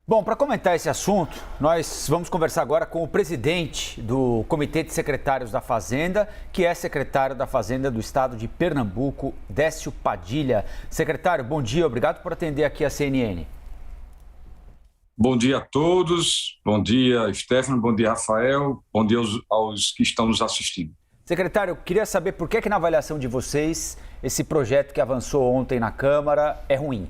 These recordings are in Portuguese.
Bom, para comentar esse assunto, nós vamos conversar agora com o presidente do Comitê de Secretários da Fazenda, que é secretário da Fazenda do Estado de Pernambuco, Décio Padilha. Secretário, bom dia, obrigado por atender aqui a CNN. Bom dia a todos, bom dia, Stefano, bom dia, Rafael, bom dia aos que estão nos assistindo. Secretário, eu queria saber por que na avaliação de vocês, esse projeto que avançou ontem na Câmara é ruim.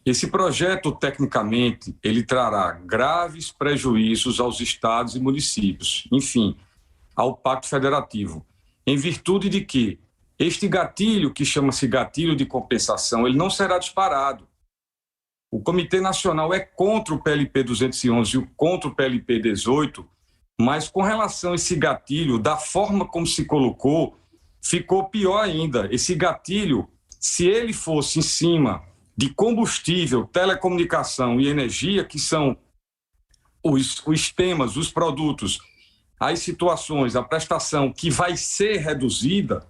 Esse projeto, tecnicamente, ele trará graves prejuízos aos estados e municípios, enfim, ao Pacto Federativo, em virtude de que este gatilho, que chama-se gatilho de compensação, ele não será disparado. O Comitê Nacional é contra o PLP 211 e contra o PLP 18, mas com relação a esse gatilho, da forma como se colocou, ficou pior ainda. Esse gatilho, se ele fosse em cima de combustível, telecomunicação e energia, que são os temas, os produtos, as situações, a prestação que vai ser reduzida,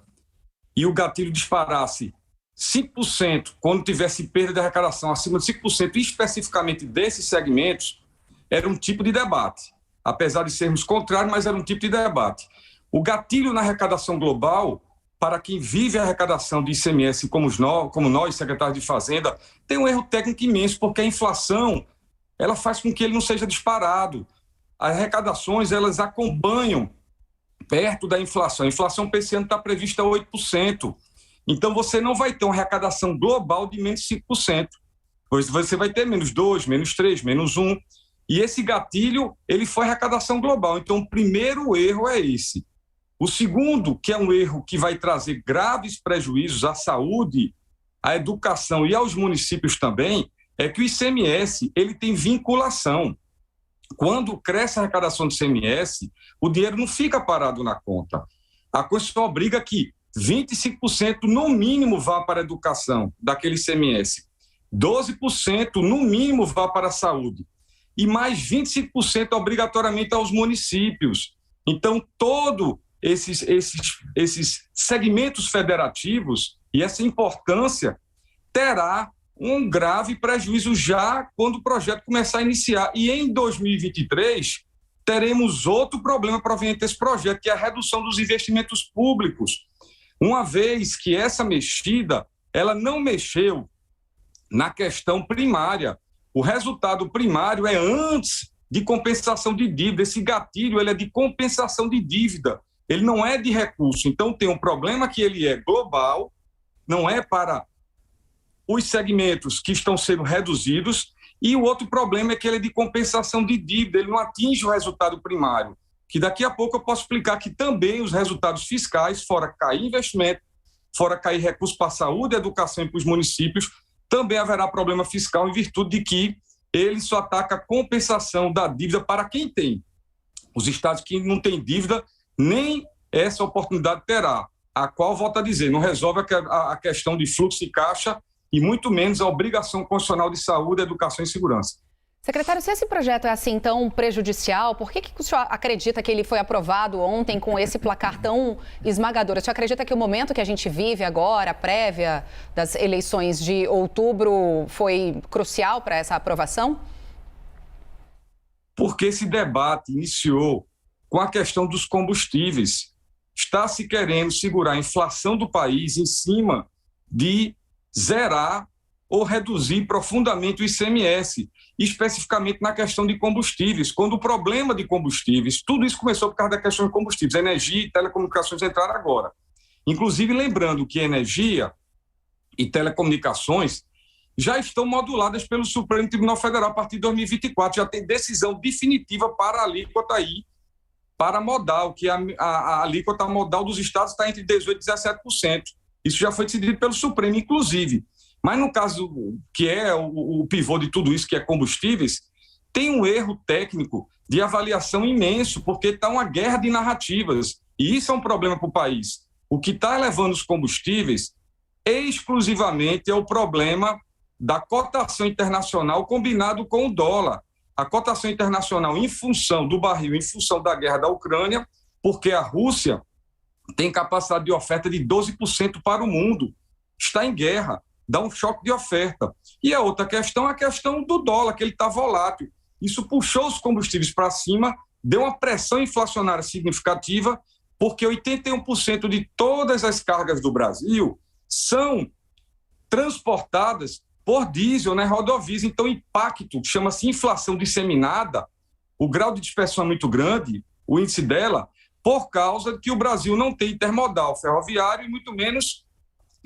e o gatilho disparasse 5%, quando tivesse perda de arrecadação acima de 5%, especificamente desses segmentos, era um tipo de debate. Apesar de sermos contrários, mas era um tipo de debate. O gatilho na arrecadação global, para quem vive a arrecadação de ICMS como nós, secretários de Fazenda, tem um erro técnico imenso, porque a inflação ela faz com que ele não seja disparado. As arrecadações elas acompanham perto da inflação. A inflação para esse ano está prevista a 8%. Então, você não vai ter uma arrecadação global de menos 5%. Pois você vai ter menos 2, menos 3, menos 1. E esse gatilho, ele foi arrecadação global. Então, o primeiro erro é esse. O segundo, que é um erro que vai trazer graves prejuízos à saúde, à educação e aos municípios também, é que o ICMS ele tem vinculação. Quando cresce a arrecadação do ICMS, o dinheiro não fica parado na conta. A Constituição obriga que 25% no mínimo vá para a educação daquele ICMS, 12% no mínimo vá para a saúde e mais 25% obrigatoriamente aos municípios. Então, todos esses segmentos federativos e essa importância terá um grave prejuízo já quando o projeto começar a iniciar. E em 2023, teremos outro problema proveniente desse projeto, que é a redução dos investimentos públicos. Uma vez que essa mexida, ela não mexeu na questão primária. O resultado primário é antes de compensação de dívida. Esse gatilho ele é de compensação de dívida, ele não é de recurso. Então, tem um problema que ele é global, não é para os segmentos que estão sendo reduzidos, e o outro problema é que ele é de compensação de dívida, ele não atinge o resultado primário, que daqui a pouco eu posso explicar que também os resultados fiscais, fora cair investimento, fora cair recursos para a saúde, educação e para os municípios, também haverá problema fiscal em virtude de que ele só ataca a compensação da dívida para quem tem. Os estados que não têm dívida, nem essa oportunidade terá, a qual, volto a dizer, não resolve a questão de fluxo de caixa e muito menos a obrigação constitucional de saúde, educação e segurança. Secretário, se esse projeto é assim tão prejudicial, por que o senhor acredita que ele foi aprovado ontem com esse placar tão esmagador? O senhor acredita que o momento que a gente vive agora, prévia das eleições de outubro, foi crucial para essa aprovação? Porque esse debate iniciou com a questão dos combustíveis. Está se querendo segurar a inflação do país em cima de zerar ou reduzir profundamente o ICMS, especificamente na questão de combustíveis, quando o problema de combustíveis, tudo isso começou por causa da questão de combustíveis, energia e telecomunicações entraram agora. Inclusive, lembrando que energia e telecomunicações já estão moduladas pelo Supremo Tribunal Federal a partir de 2024, já tem decisão definitiva para a alíquota aí, para a modal, que a alíquota modal dos estados está entre 18% e 17%. Isso já foi decidido pelo Supremo, inclusive. Mas no caso que é o pivô de tudo isso, que é combustíveis, tem um erro técnico de avaliação imenso, porque está uma guerra de narrativas. E isso é um problema para o país. O que está elevando os combustíveis exclusivamente é o problema da cotação internacional combinado com o dólar. A cotação internacional em função do barril, em função da guerra da Ucrânia, porque a Rússia tem capacidade de oferta de 12% para o mundo. Está em guerra. dá um choque de oferta. E a outra questão é a questão do dólar, que ele está volátil. Isso puxou os combustíveis para cima, deu uma pressão inflacionária significativa, porque 81% de todas as cargas do Brasil são transportadas por diesel, né, rodovias. Então, o impacto, chama-se inflação disseminada, o grau de dispersão é muito grande, o índice dela, por causa de que o Brasil não tem intermodal ferroviário e muito menos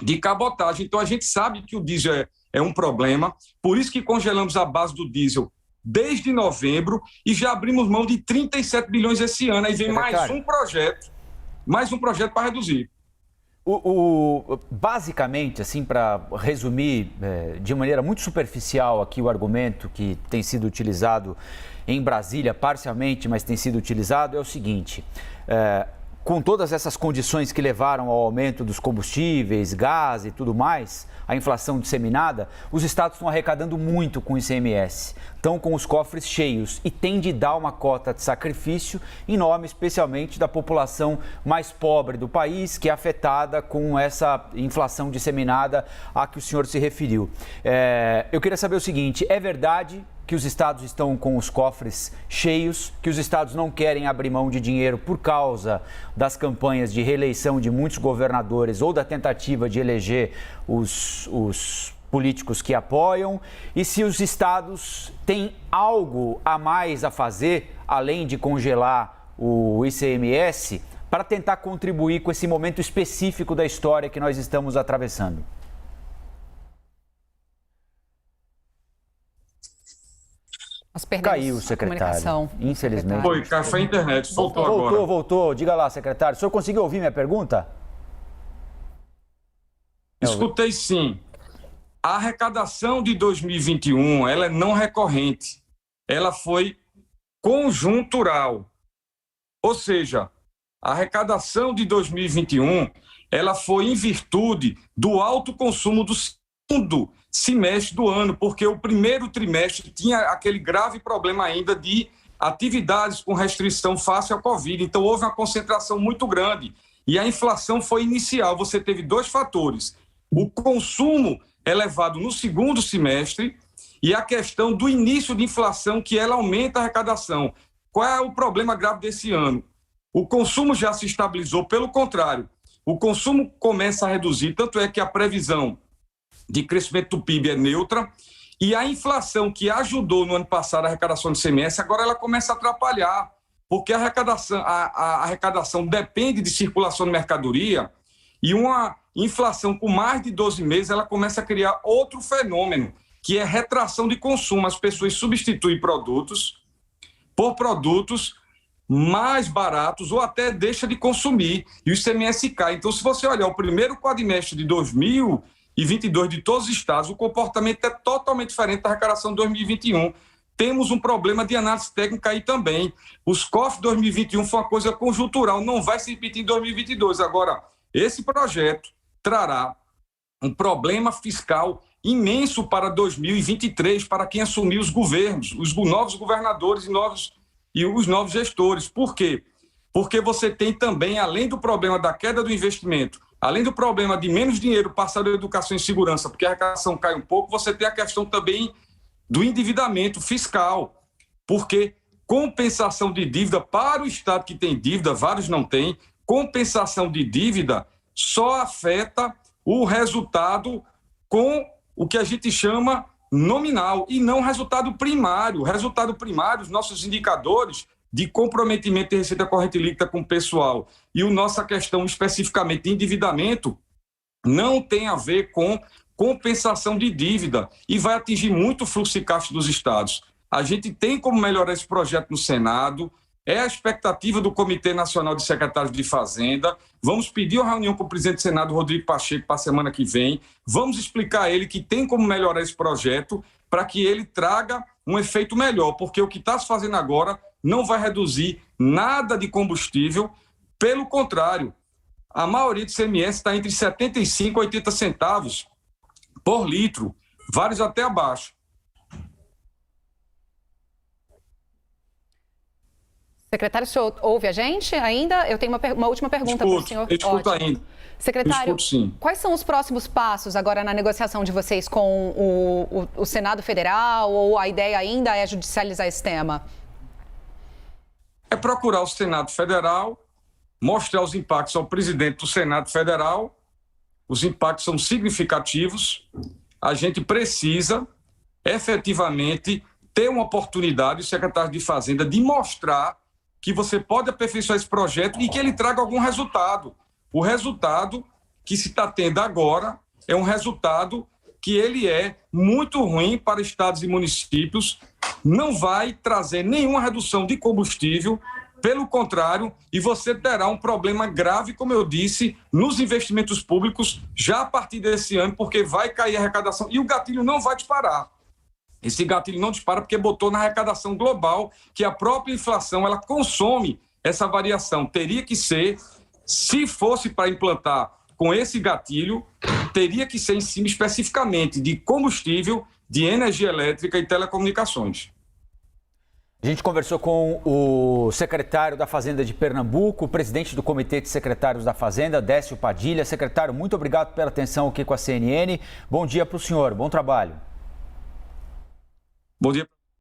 de cabotagem. Então, a gente sabe que o diesel é um problema, por isso que congelamos a base do diesel desde novembro e já abrimos mão de 37 bilhões esse ano. Aí vem mais um projeto para reduzir. Basicamente, assim, para resumir de maneira muito superficial aqui o argumento que tem sido utilizado em Brasília, parcialmente, mas tem sido utilizado, é o seguinte: com todas essas condições que levaram ao aumento dos combustíveis, gás e tudo mais, a inflação disseminada, os estados estão arrecadando muito com o ICMS, estão com os cofres cheios e tem de dar uma cota de sacrifício em nome especialmente da população mais pobre do país, que é afetada com essa inflação disseminada a que o senhor se referiu. Eu queria saber o seguinte: é verdade que os estados estão com os cofres cheios, que os estados não querem abrir mão de dinheiro por causa das campanhas de reeleição de muitos governadores ou da tentativa de eleger os políticos que apoiam? E se os estados têm algo a mais a fazer, além de congelar o ICMS, para tentar contribuir com esse momento específico da história que nós estamos atravessando? Nós perdemos Caiu o secretário, infelizmente. Foi, caiu a internet, voltou agora. Voltou. Diga lá, secretário. O senhor conseguiu ouvir minha pergunta? Escutei sim. A arrecadação de 2021, ela é não recorrente. Ela foi conjuntural. Ou seja, a arrecadação de 2021, ela foi em virtude do alto consumo do segundo semestre do ano, porque o primeiro trimestre tinha aquele grave problema ainda de atividades com restrição face ao Covid. Então, houve uma concentração muito grande e a inflação foi inicial. Você teve dois fatores: o consumo elevado no segundo semestre e a questão do início de inflação, que ela aumenta a arrecadação. Qual é o problema grave desse ano? O consumo já se estabilizou, pelo contrário, o consumo começa a reduzir, tanto é que a previsão de crescimento do PIB é neutra, e a inflação que ajudou no ano passado a arrecadação do ICMS, agora ela começa a atrapalhar, porque a arrecadação depende de circulação de mercadoria, e uma inflação com mais de 12 meses, ela começa a criar outro fenômeno, que é retração de consumo. As pessoas substituem produtos por produtos mais baratos ou até deixa de consumir, e o ICMS cai. Então, se você olhar o primeiro quadrimestre de 2022 de todos os estados, o comportamento é totalmente diferente da arrecadação de 2021. Temos um problema de análise técnica aí também. Os cofres de 2021 foi uma coisa conjuntural, não vai se repetir em 2022. Agora, esse projeto trará um problema fiscal imenso para 2023, para quem assumir os governos, os novos governadores e os novos gestores. Por quê? Porque você tem também, além do problema da queda do investimento, além do problema de menos dinheiro passar da educação e segurança, porque a arrecadação cai um pouco, você tem a questão também do endividamento fiscal, porque compensação de dívida para o Estado que tem dívida, vários não têm, compensação de dívida só afeta o resultado com o que a gente chama nominal e não resultado primário. O resultado primário, os nossos indicadores de comprometimento de receita corrente líquida com o pessoal e a nossa questão especificamente de endividamento não tem a ver com compensação de dívida e vai atingir muito o fluxo de caixa dos estados. A gente tem como melhorar esse projeto no Senado, é a expectativa do Comitê Nacional de Secretários de Fazenda. Vamos pedir uma reunião com o presidente do Senado, Rodrigo Pacheco, para a semana que vem. Vamos explicar a ele que tem como melhorar esse projeto para que ele traga um efeito melhor, porque o que está se fazendo agora não vai reduzir nada de combustível, pelo contrário, a maioria do ICMS está entre 75 e 80 centavos por litro, vários até abaixo. Secretário, o senhor ouve a gente ainda? Eu tenho uma última pergunta para o senhor. Escuto ainda. Secretário, sim. Quais são os próximos passos agora na negociação de vocês com o Senado Federal, ou a ideia ainda é judicializar esse tema? É procurar o Senado Federal, mostrar os impactos ao presidente do Senado Federal. Os impactos são significativos. A gente precisa, efetivamente, ter uma oportunidade, o secretário de Fazenda, de mostrar que você pode aperfeiçoar esse projeto e que ele traga algum resultado. O resultado que se está tendo agora é um resultado que ele é muito ruim para estados e municípios, não vai trazer nenhuma redução de combustível, pelo contrário, e você terá um problema grave, como eu disse, nos investimentos públicos já a partir desse ano, porque vai cair a arrecadação e o gatilho não vai disparar. Esse gatilho não dispara porque botou na arrecadação global que a própria inflação ela consome essa variação. Teria que ser, se fosse para implantar com esse gatilho, teria que ser em cima especificamente de combustível, de energia elétrica e telecomunicações. A gente conversou com o secretário da Fazenda de Pernambuco, o presidente do Comitê de Secretários da Fazenda, Décio Padilha. Secretário, muito obrigado pela atenção aqui com a CNN. Bom dia para o senhor, bom trabalho. Bom dia.